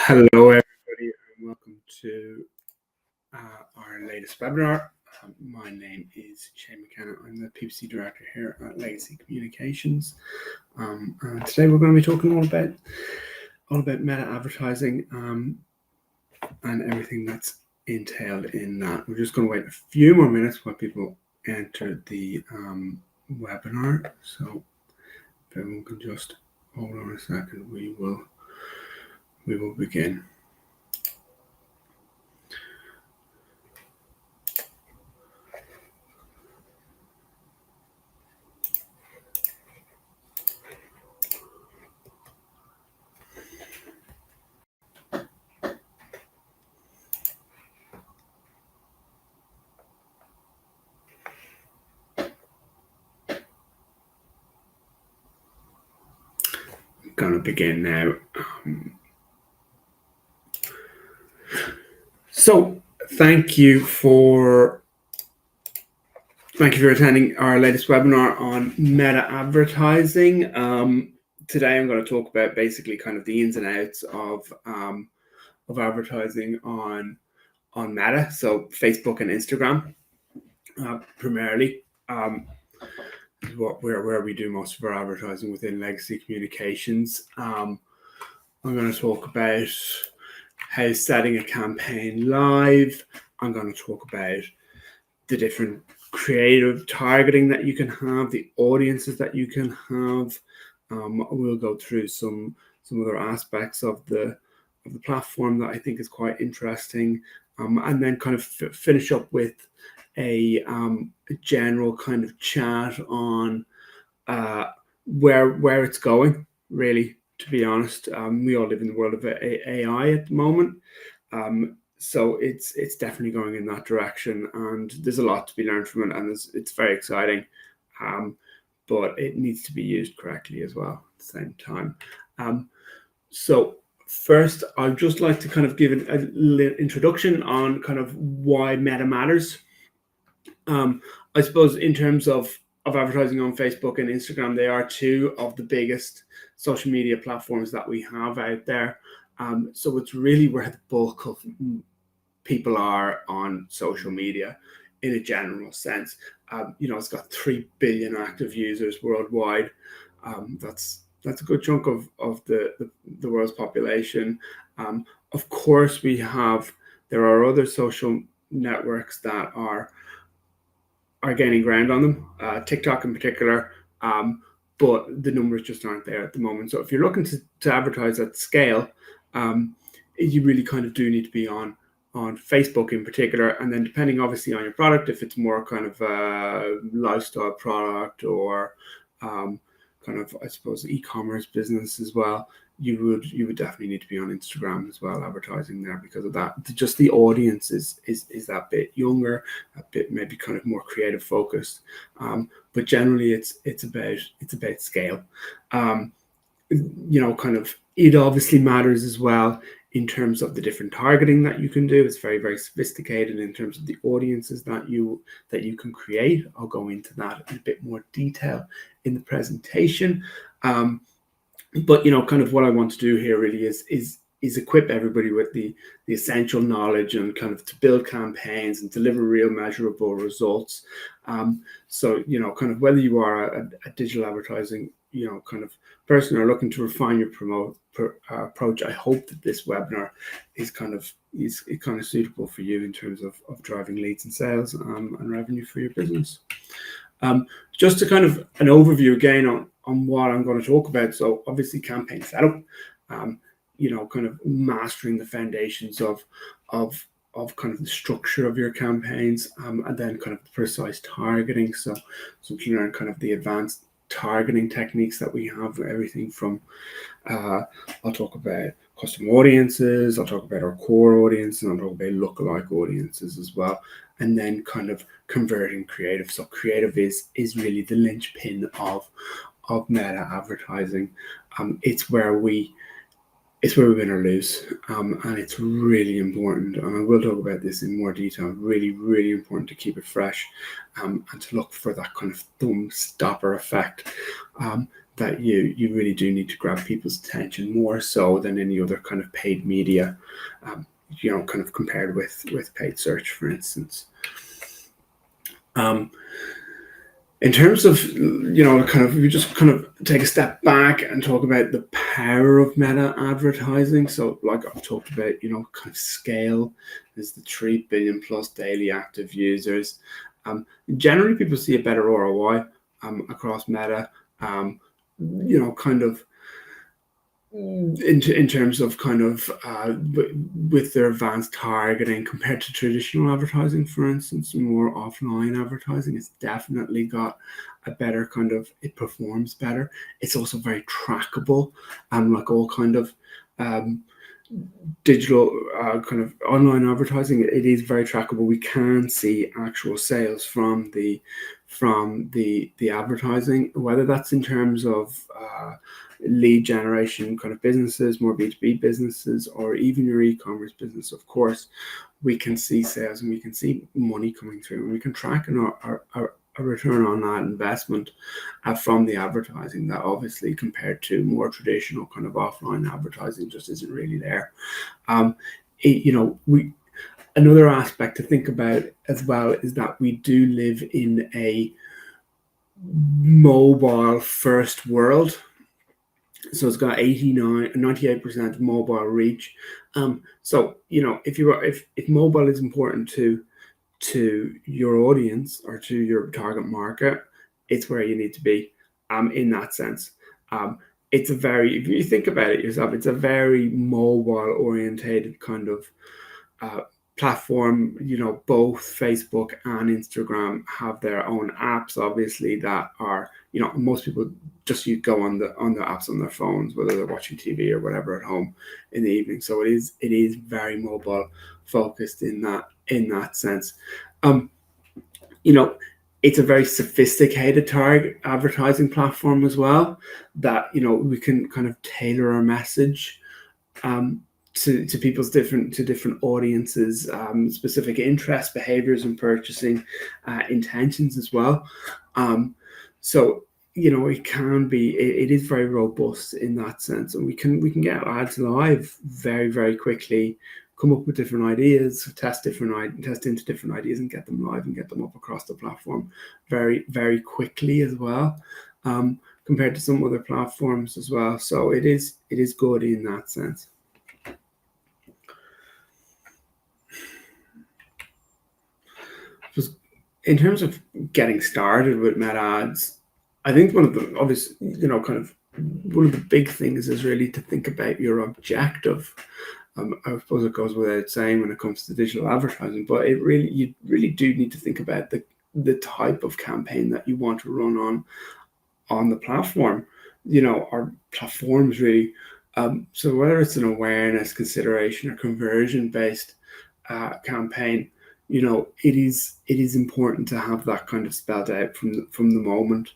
Hello, everybody, and welcome to our latest webinar. My name is Shane McKenna. I'm the PPC Director here at Legacy Communications. And today we're going to be talking all about meta advertising and everything that's entailed in that. We're just going to wait a few more minutes while people enter the webinar. So if everyone can just hold on a second, we will begin. Going to begin now. So thank you for attending our latest webinar on meta advertising. Today I'm going to talk about basically kind of the ins and outs of advertising on Meta, so Facebook and Instagram primarily. Is where we do most of our advertising within Legacy Communications. I'm going to talk about how setting a campaign live. I'm going to talk about the different creative targeting that you can have, the audiences that you can have. We'll go through some other aspects of the platform that I think is quite interesting, and then kind of finish up with a general kind of chat on where it's going, really, to be honest. We all live in the world of AI at the moment. So it's definitely going in that direction, and there's a lot to be learned from it, and it's very exciting, but it needs to be used correctly as well at the same time. So first, I'd just like to kind of give a little introduction on kind of why meta matters. I suppose in terms of advertising on Facebook and Instagram, they are two of the biggest social media platforms that we have out there. So it's really where the bulk of people are on social media in a general sense. It's got 3 billion active users worldwide. That's a good chunk of the world's population. Of course, there are other social networks that are gaining ground on them, TikTok in particular, but the numbers just aren't there at the moment. So if you're looking to advertise at scale, you really kind of do need to be on Facebook in particular, and then depending obviously on your product, if it's more kind of a lifestyle product or kind of, I suppose, e-commerce business as well, you would definitely need to be on Instagram as well, advertising there, because of that. Just the audience is that bit younger, a bit maybe kind of more creative focused, but generally it's about scale. Kind of it obviously matters as well in terms of the different targeting that you can do. It's very, very sophisticated in terms of the audiences that you can create. I'll go into that in a bit more detail in the presentation. But kind of what I want to do here really is equip everybody with the essential knowledge and kind of to build campaigns and deliver real measurable results. So kind of whether you are a digital advertising kind of person or looking to refine your approach, I hope that this webinar is kind of suitable for you in terms of driving leads and sales and revenue for your business. Just to kind of an overview again on what I'm going to talk about. So obviously campaign setup, kind of mastering the foundations of kind of the structure of your campaigns, and then kind of the precise targeting. So you learn kind of the advanced targeting techniques that we have, everything from I'll talk about custom audiences, I'll talk about our core audience, and I'll talk about lookalike audiences as well, and then kind of converting creative. So creative is really the linchpin of meta advertising. It's where we win or lose, and it's really important, and I will talk about this in more detail. Really, really important to keep it fresh, and to look for that kind of thumb stopper effect. that you really do need to grab people's attention more so than any other kind of paid media, kind of compared with paid search, for instance. In terms of, kind of, we just kind of take a step back and talk about the power of meta advertising. So like I've talked about, kind of scale is the 3 billion plus daily active users. Generally people see a better ROI across meta, kind of in terms of kind of with their advanced targeting compared to traditional advertising, for instance. More offline advertising, it's definitely got a better kind of, it performs better. It's also very trackable, like all kind of digital kind of online advertising. It is very trackable. We can see actual sales from the advertising, whether that's in terms of lead generation kind of businesses, more B2B businesses, or even your e-commerce business. Of course, we can see sales and we can see money coming through, and we can track a return on that investment from the advertising that obviously compared to more traditional kind of offline advertising just isn't really there. Another aspect to think about as well is that we do live in a mobile first world. So it's got 98% mobile reach. So if mobile is important to your audience or to your target market, it's where you need to be. In that sense, it's if you think about it yourself, it's a very mobile orientated kind of platform. Both Facebook and Instagram have their own apps, obviously, that are, most people just go on the apps on their phones, whether they're watching TV or whatever at home in the evening. So it is very mobile focused in that sense. It's a very sophisticated target advertising platform as well, that we can kind of tailor our message to people's different audiences, specific interests, behaviors, and purchasing intentions as well. So it is very robust in that sense, and we can get ads live very, very quickly, come up with different ideas, test into different ideas, and get them live and get them up across the platform very, very quickly as well, compared to some other platforms as well. So it is good in that sense. In terms of getting started with meta ads, I think one of the obvious, kind of one of the big things is really to think about your objective. I suppose it goes without saying when it comes to digital advertising, but you really do need to think about the type of campaign that you want to run on the platform. Our platforms really. So whether it's an awareness, consideration, or conversion based campaign, it is important to have that kind of spelled out from the moment.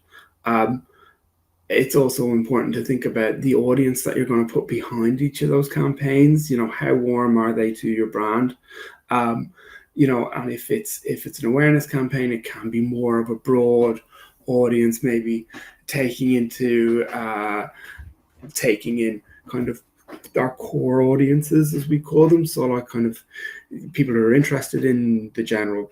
It's also important to think about the audience that you're going to put behind each of those campaigns. How warm are they to your brand? And if it's an awareness campaign, it can be more of a broad audience, maybe taking in kind of our core audiences, as we call them. So like kind of people who are interested in the general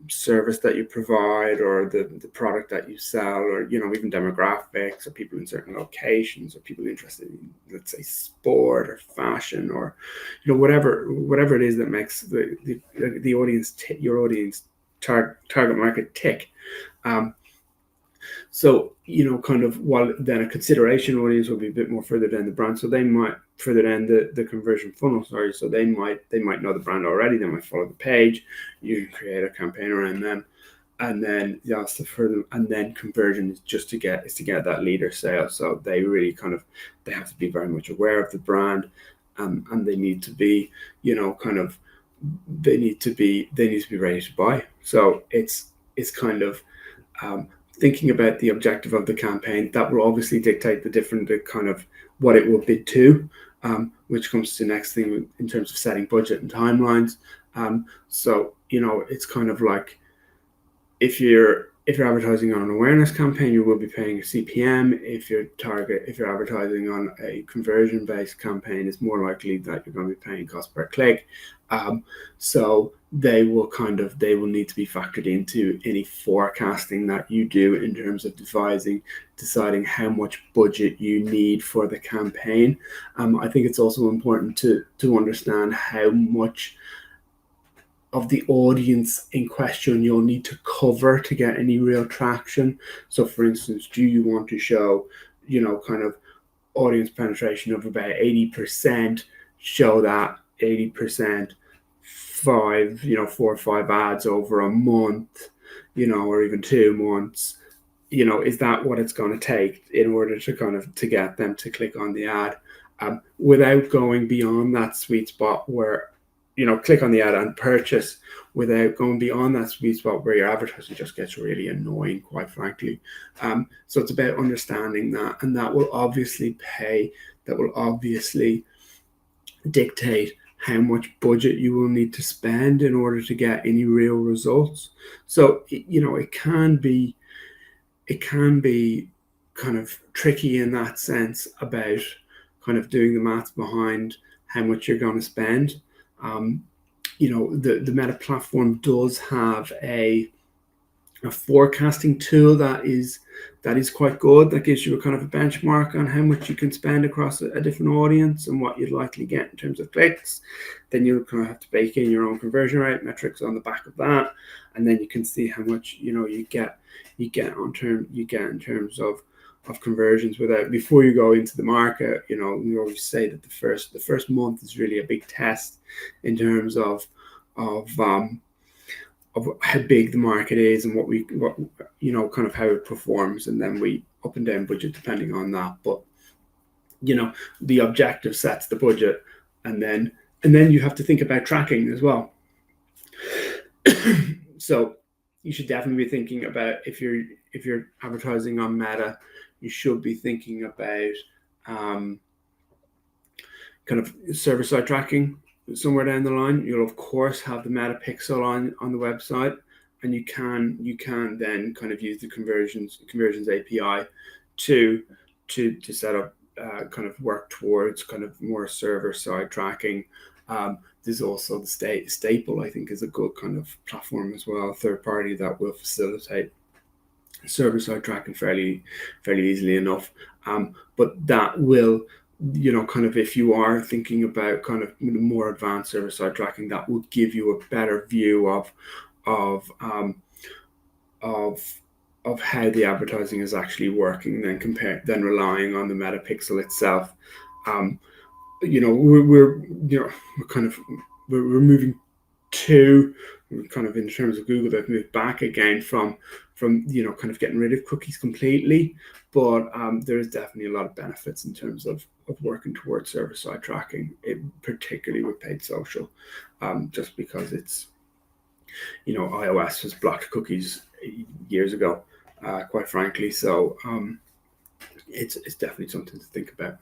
service that you provide, or the product that you sell, or even demographics, or people in certain locations, or people interested in, let's say, sport or fashion, or whatever it is that makes the audience your audience target market tick. So kind of, while then a consideration audience will be a bit more further down the brand, so they might further down the conversion funnel, so they might know the brand already, they might follow the page, you can create a campaign around them, and then and then conversion is just to get that leader sale. So they really they have to be very much aware of the brand, and they need to be they need to be ready to buy. So it's kind of thinking about the objective of the campaign. That will obviously dictate the kind of what it will bid to, which comes to the next thing in terms of setting budget and timelines. So it's kind of like, if you're if you're advertising on an awareness campaign, you will be paying a CPM. If you're advertising on a conversion-based campaign, it's more likely that you're going to be paying cost per click. So they will need to be factored into any forecasting that you do in terms of deciding how much budget you need for the campaign. I think it's also important to understand how much of the audience in question you'll need to cover to get any real traction. So for instance, do you want to show, kind of audience penetration of about 80%, show that 80%, 4 or 5 ads over a month, or even 2 months, is that what it's going to take in order to get them to click on the ad, without going beyond that sweet spot where, click on the ad and purchase, without going beyond that sweet spot where your advertising just gets really annoying, quite frankly. So it's about understanding that, and that will obviously dictate how much budget you will need to spend in order to get any real results. So, it can be kind of tricky in that sense about kind of doing the maths behind how much you're going to spend. The Meta platform does have a forecasting tool that is quite good, that gives you a kind of a benchmark on how much you can spend across a different audience and what you'd likely get in terms of clicks. Then you'll kind of have to bake in your own conversion rate metrics on the back of that, and then you can see how much you get in terms of conversions before you go into the market. We always say that the first month is really a big test in terms of how big the market is and what kind of how it performs, and then we up and down budget depending on that. But the objective sets the budget, and then you have to think about tracking as well. So you should definitely be thinking about, if you're advertising on Meta, you should be thinking about kind of server-side tracking somewhere down the line. You'll of course have the Meta Pixel on the website, and you can then kind of use the conversions API to set up kind of work towards kind of more server-side tracking. There's also the Staple, I think, is a good kind of platform as well, third party, that will facilitate server-side tracking fairly easily enough. But that will, kind of, if you are thinking about kind of more advanced server-side tracking, that will give you a better view of how the advertising is actually working than relying on the Meta Pixel itself. We're moving to, kind of, in terms of Google, they've moved back again from kind of getting rid of cookies completely, but there is definitely a lot of benefits in terms of working towards server-side tracking, particularly with paid social, just because it's, iOS has blocked cookies years ago, quite frankly. So it's definitely something to think about.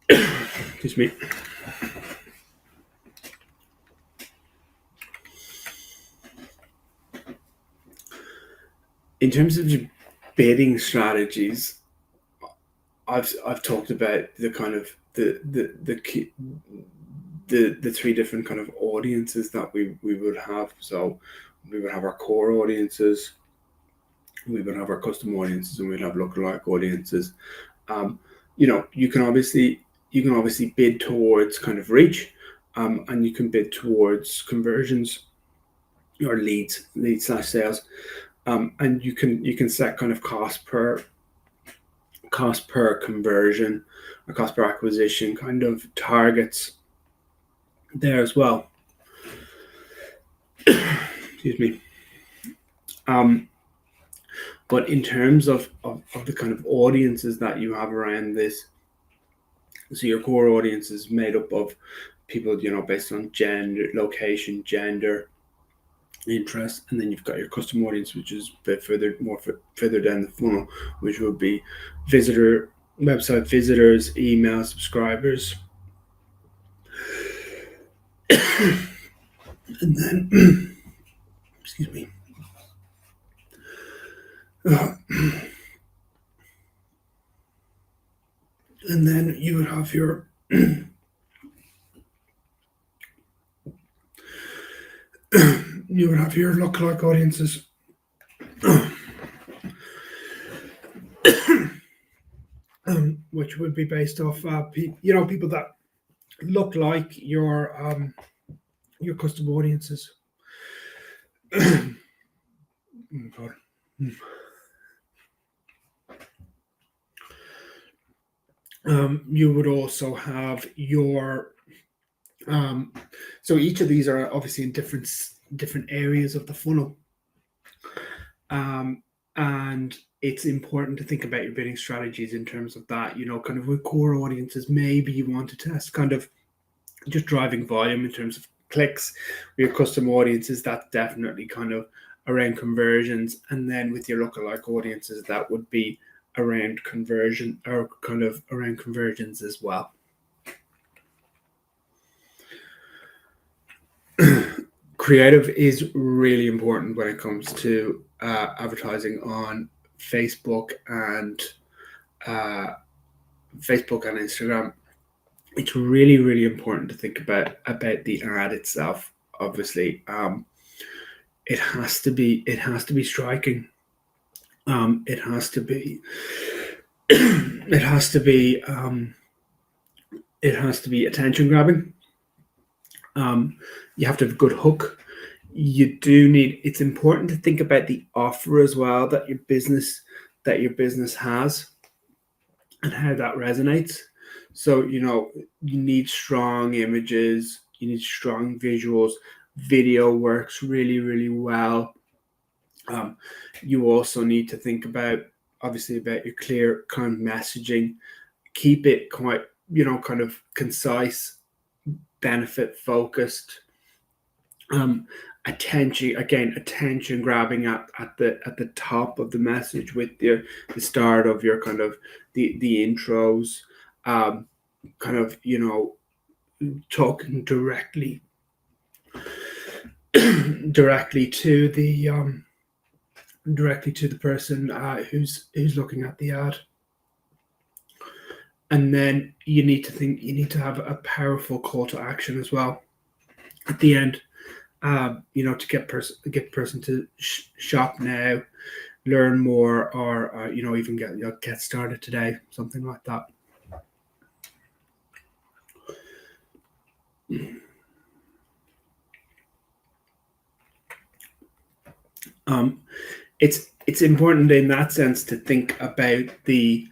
Excuse me. In terms of bidding strategies, I've talked about the kind of the three different kind of audiences that we would have. So we would have our core audiences, we would have our custom audiences, and we'd have lookalike audiences. You can obviously bid towards kind of reach, and you can bid towards conversions or lead/sales. And you can set kind of cost per conversion or cost per acquisition kind of targets there as well. Excuse me. But in terms of the kind of audiences that you have around this, so your core audience is made up of people, based on gender, location, gender, interest, and then you've got your custom audience, which is a bit further down the funnel, which would be website visitors, email subscribers, and then excuse me, Uh, and then you would have your lookalike audiences, which would be based off people that look like your custom audiences. Oh, God. You would also have your so each of these are obviously in different areas of the funnel, and it's important to think about your bidding strategies in terms of that. Kind of with core audiences, maybe you want to test kind of just driving volume in terms of clicks. With your custom audiences, that's definitely kind of around conversions, and then with your lookalike audiences, that would be around conversion or kind of around conversions as well. Creative is really important when it comes to advertising on Facebook and uh, Instagram. It's really, really important to think about the ad itself. Obviously, it has to be striking. It has to be it has to be attention grabbing. You have to have a good hook. It's important to think about the offer as well that your business has and how that resonates. So you need strong images, you need strong visuals. Video works really, really well. You also need to think about obviously about your clear kind of messaging. Keep it quite kind of concise, benefit focused. Attention grabbing at the top of the message with the start of your kind of the intros, kind of talking directly directly to the person who's looking at the ad. And then you need to have a powerful call to action as well at the end. To get the person to shop now, learn more, or even get started today, something like that. It's important in that sense to think about the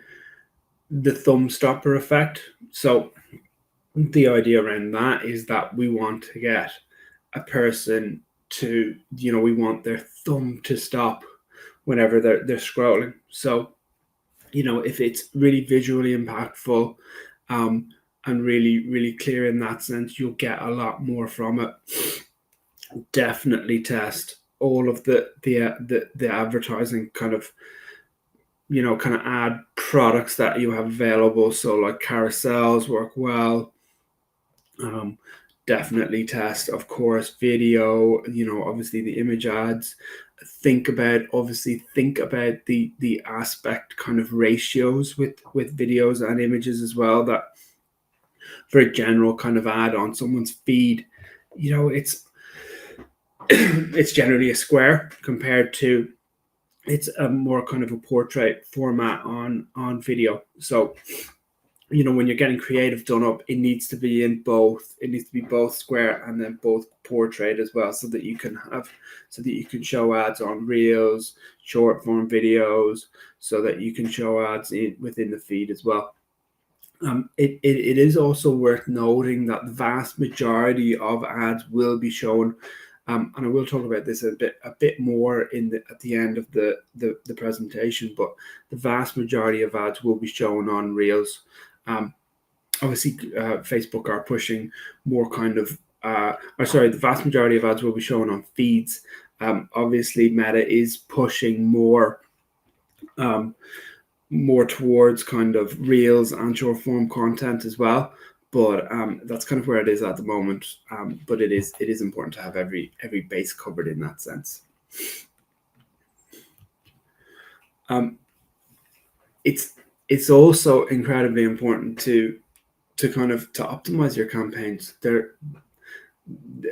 thumb stopper effect. So the idea around that is that we want to get a person to we want their thumb to stop whenever they're scrolling. So if it's really visually impactful, and really, really clear in that sense, you'll get a lot more from it. Definitely test all of the advertising kind of ad products that you have available. So like carousels work well. Definitely test, of course, video. Obviously the image ads. Think about the aspect kind of ratios with videos and images as well. That for a general kind of ad on someone's feed, it's it's generally a square compared to it's a more kind of a portrait format on video. So when you're getting creative done up, it needs to be both square and then both portrait as well, so that you can show ads on reels, short form videos, so that you can show ads within the feed as well. It is also worth noting that the vast majority of ads will be shown, and I will talk about this a bit more at the end of the presentation. But the vast majority of ads will be shown on Reels. Obviously, Facebook are pushing more kind of, the vast majority of ads will be shown on feeds. Obviously, Meta is pushing more towards kind of reels and short form content as well. But that's kind of where it is at the moment. But it is important to have every base covered in that sense. Um, it's also incredibly important to kind of to optimize your campaigns. They're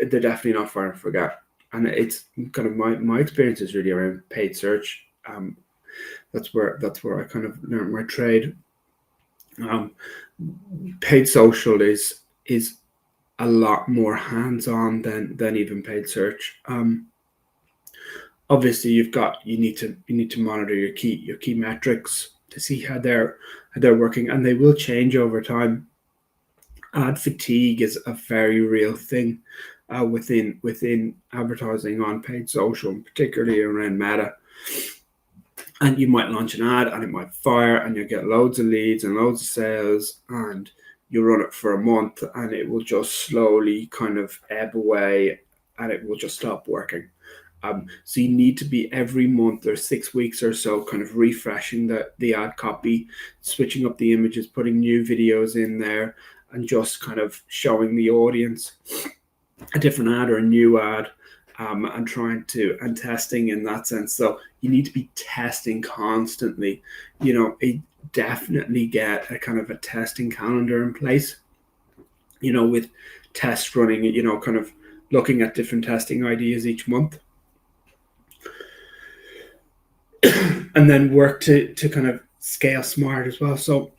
definitely not far to forget, and it's kind of my experience is really around paid search. That's where I kind of learned my trade. Um, Paid social is a lot more hands-on than even paid search. Obviously, you need to monitor your key metrics to see how they're working, and they will change over time. Ad fatigue is a very real thing within advertising on paid social, particularly around Meta. And you might launch an ad and it might fire, and you get loads of leads and loads of sales, and you run it for a month and it will just slowly kind of ebb away, and it will just stop working. So you need to be every month or 6 weeks or so kind of refreshing the ad copy, switching up the images, putting new videos in there, and just kind of showing the audience a different ad or a new ad, and trying to and testing in that sense. So you need to be testing constantly. Definitely get a kind of a testing calendar in place. With tests running. Kind of looking at different testing ideas each month, and then work to kind of scale smart as well. So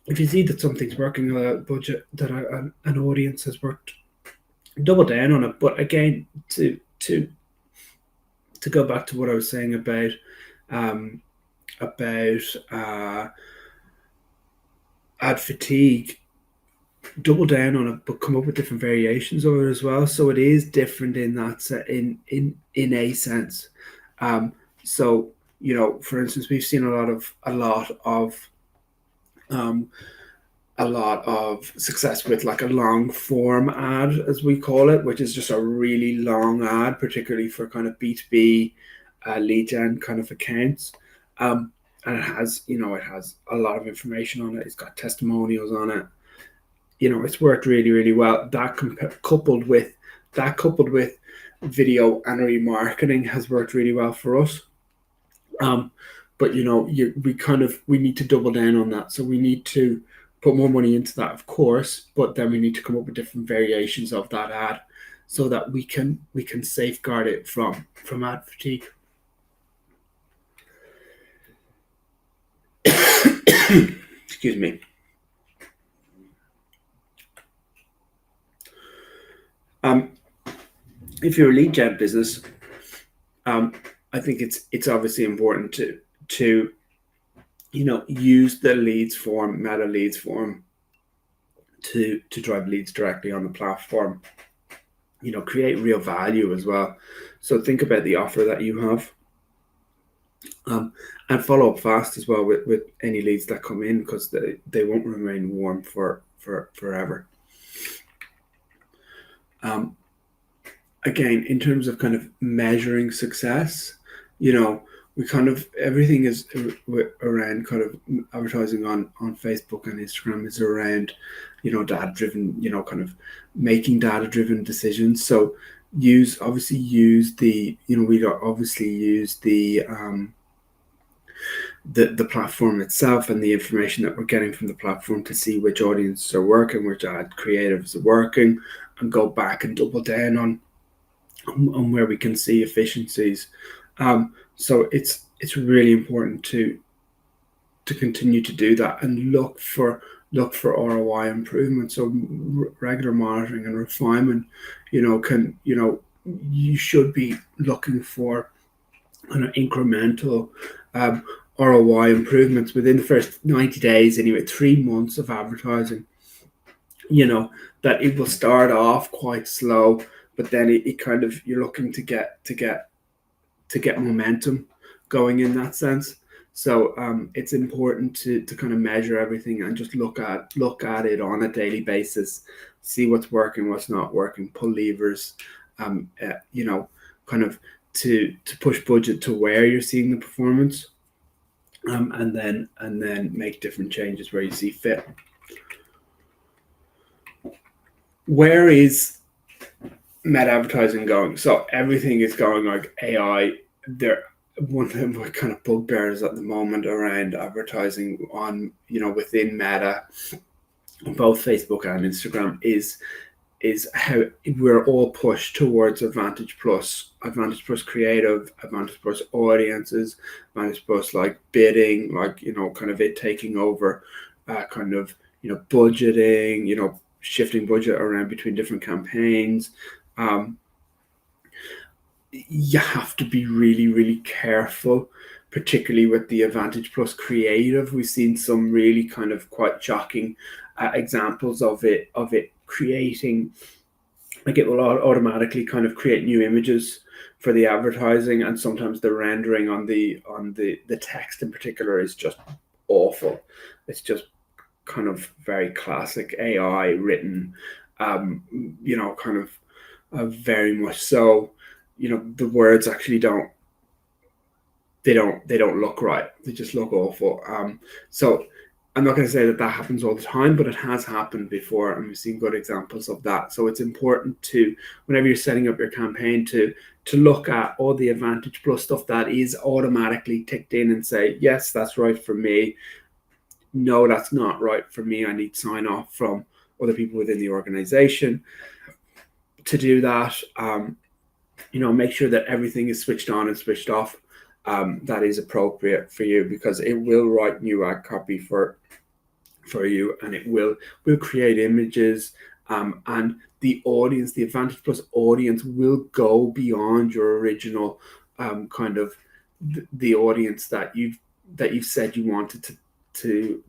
if you see that something's working on a budget that an audience has worked, double down on it. But again, to go back to what I was saying um, about ad fatigue, double down on it, but come up with different variations of it as well. So it is different in that in a sense. So for instance, we've seen um, a lot of success with like a long form ad, as we call it, which is just a really long ad, particularly for kind of B2B lead gen kind of accounts. And it has a lot of information on it. It's got testimonials on it. It's worked really, really well. Coupled with video and remarketing has worked really well for us. But we need to double down on that. So we need to put more money into that, of course, but then we need to come up with different variations of that ad so that we can safeguard it from ad fatigue. Excuse me. If you're a lead gen business, I think it's obviously important to use the leads form, Meta leads form, to drive leads directly on the platform. Create real value as well. So think about the offer that you have, and follow up fast as well with any leads that come in, because they won't remain warm for forever. Again, in terms of kind of measuring success, we kind of everything is around kind of advertising on Facebook and Instagram is around data driven, kind of making data driven decisions. So we obviously use the the platform itself and the information that we're getting from the platform to see which audiences are working, which ad creatives are working, and go back and double down on where we can see efficiencies. So it's really important to continue to do that and look for ROI improvement. So regular monitoring and refinement, you should be looking for an incremental ROI improvements within the first 90 days, anyway, 3 months of advertising. That it will start off quite slow, but then it kind of, you're looking to get momentum going in that sense. So it's important to kind of measure everything and just look at it on a daily basis, see what's working, what's not working, pull levers, kind of to push budget to where you're seeing the performance, and then make different changes where you see fit. Where is Meta advertising going? So everything is going like AI. one of my kind of bugbears at the moment around advertising on, within Meta, both Facebook and Instagram, is how we're all pushed towards Advantage Plus Creative, Advantage Plus Audiences, Advantage Plus like bidding, like, kind of it taking over, kind of, budgeting, shifting budget around between different campaigns. You have to be really, really careful, particularly with the Advantage Plus Creative. We've seen some really kind of quite shocking examples of it creating, like, it will automatically kind of create new images for the advertising, and sometimes the rendering on the text in particular is just awful. It's just kind of very classic AI written, kind of very much so. The words actually don't look right. They just look awful. So I'm not going to say that happens all the time, but it has happened before, and we've seen good examples of that. So it's important to, whenever you're setting up your campaign, to look at all the Advantage Plus stuff that is automatically ticked in and say, yes, that's right for me. No, that's not right for me. I need sign off from other people within the organization to do that. Make sure that everything is switched on and switched off. That is appropriate for you, because it will write new ad copy for you, and it will create images, and the audience, the Advantage Plus audience, will go beyond your original kind of the audience that you've said you wanted to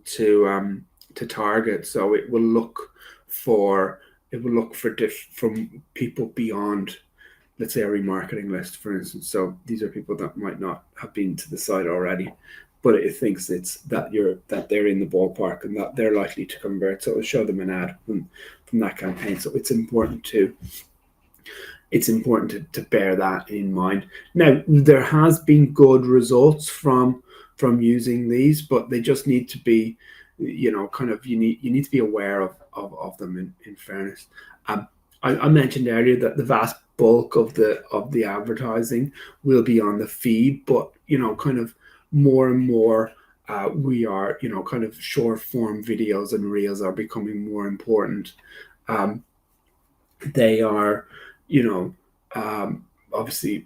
target. So it will look for from people beyond, let's say, a remarketing list, for instance. So these are people that might not have been to the site already, but it thinks it's that they're in the ballpark and that they're likely to convert. So it'll show them an ad from that campaign. So it's important to bear that in mind. Now, there has been good results from using these, but they just need to be, kind of, you need to be aware of them in fairness. I mentioned earlier that the vast bulk of the advertising will be on the feed, but kind of more and more we are, kind of short form videos and reels are becoming more important. They are, obviously,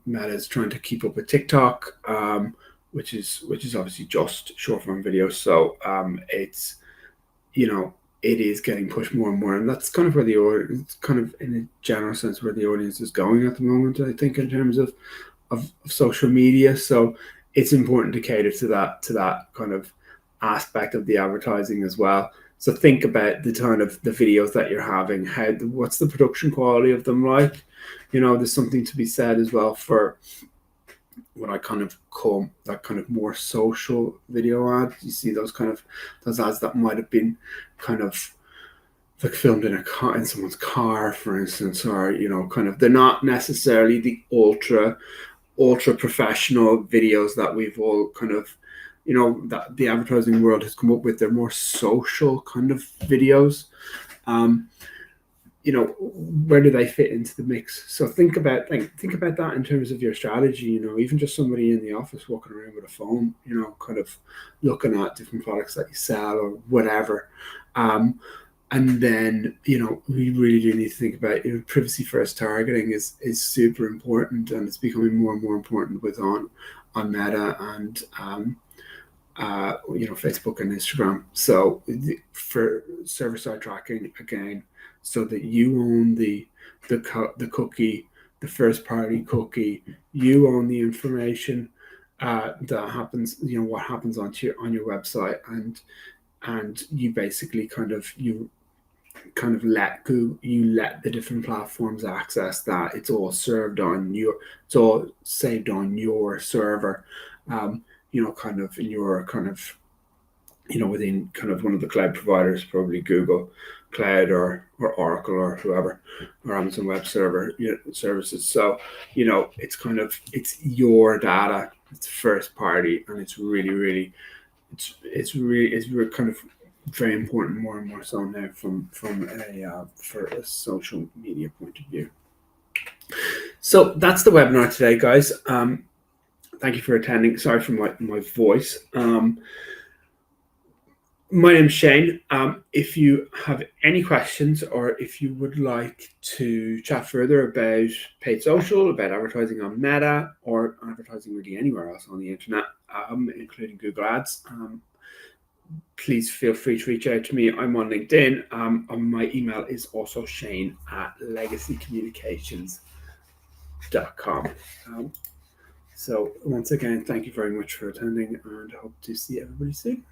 Meta is trying to keep up with TikTok, which is obviously just short form videos. So it's, it is getting pushed more and more, and that's kind of where it's kind of, in a general sense, where the audience is going at the moment, I think, in terms of social media. So it's important to cater to that kind of aspect of the advertising as well. So think about the kind of the videos that you're having, what's the production quality of them like. There's something to be said as well for what I kind of call that kind of more social video ads. You see those ads that might have been kind of like filmed in someone's car, for instance, or kind of, they're not necessarily the ultra professional videos that we've all kind of, that the advertising world has come up with. They're more social kind of videos. Where do they fit into the mix? So think about that in terms of your strategy. Even just somebody in the office walking around with a phone, kind of looking at different products that you sell or whatever. And then, we really do need to think about, privacy first targeting is super important, and it's becoming more and more important on Meta and Facebook and Instagram. So for server side tracking, again, so that you own the cookie, the first party cookie, you own the information that happens, what happens on your website, and you basically let the different platforms access that. It's all saved on your server, kind of in your kind of, within kind of one of the cloud providers, probably Google Cloud or Oracle or whoever, or Amazon Web Services. So, it's your data, it's first party, and it's really kind of very important, more and more so now from for a social media point of view. So that's the webinar today, guys. Thank you for attending. Sorry for my voice. My name's Shane. If you have any questions or if you would like to chat further about paid social, about advertising on Meta, or advertising really anywhere else on the internet, including Google Ads, please feel free to reach out to me. I'm on LinkedIn. My email is also shane@legacycommunications.com. So once again, thank you very much for attending, and hope to see everybody soon.